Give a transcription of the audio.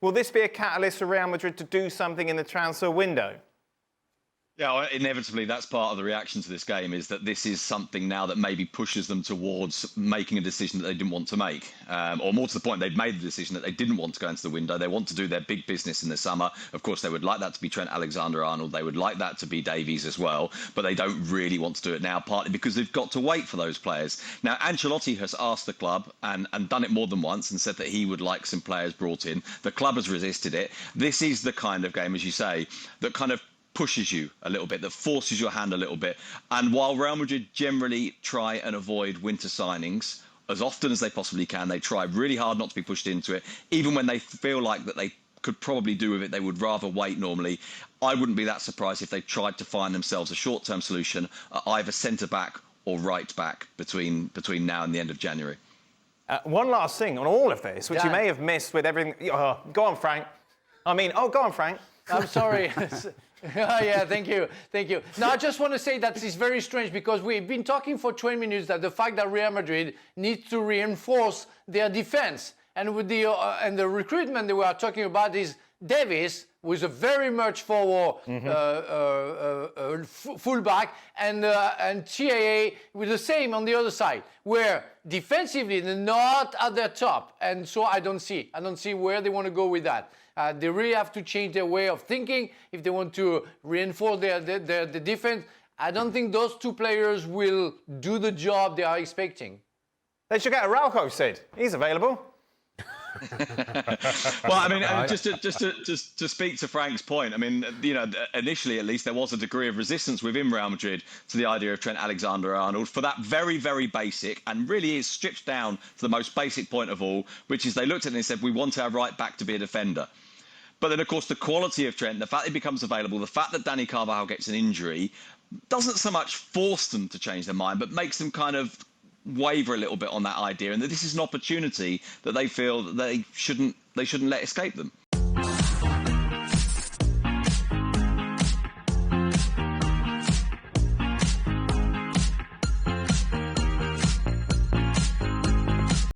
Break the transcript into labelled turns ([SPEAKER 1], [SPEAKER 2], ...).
[SPEAKER 1] Will this be a catalyst for Real Madrid to do something in the transfer window?
[SPEAKER 2] Yeah, well, inevitably, that's part of the reaction to this game, is that this is something now that maybe pushes them towards making a decision that they didn't want to make. Or more to the point, they've made the decision that they didn't want to go into the window. They want to do their big business in the summer. Of course, they would like that to be Trent Alexander-Arnold. They would like that to be Davies as well. But they don't really want to do it now, partly because they've got to wait for those players. Now, Ancelotti has asked the club and done it more than once and said that he would like some players brought in. The club has resisted it. This is the kind of game, as you say, that kind of pushes you a little bit, that forces your hand a little bit. And while Real Madrid generally try and avoid winter signings as often as they possibly can, they try really hard not to be pushed into it. Even when they feel like that they could probably do with it, they would rather wait normally. I wouldn't be that surprised if they tried to find themselves a short-term solution at either centre-back or right-back between now and the end of January.
[SPEAKER 1] One last thing on all of this, which you may have missed with everything. Go on, Frank. Go on, Frank.
[SPEAKER 3] I'm sorry. Yeah, thank you. Now, I just want to say that it's very strange because we've been talking for 20 minutes that the fact that Real Madrid needs to reinforce their defense. And with the recruitment that we are talking about is Davies, who is a very much forward fullback, and TAA with the same on the other side, where defensively they're not at their top. And so I don't see where they want to go with that. They really have to change their way of thinking if they want to reinforce their defense. I don't think those two players will do the job they are expecting.
[SPEAKER 1] They should get Araujo, Sid. He's available.
[SPEAKER 2] Well, I mean, just to speak to Frank's point, I mean, initially at least there was a degree of resistance within Real Madrid to the idea of Trent Alexander-Arnold for that very, very basic and really is stripped down to the most basic point of all, which is they looked at it and they said, we want our right back to be a defender. But then, of course, the quality of Trent, the fact he becomes available, the fact that Dani Carvajal gets an injury, doesn't so much force them to change their mind, but makes them kind of waver a little bit on that idea, and that this is an opportunity that they feel that they shouldn't let escape them.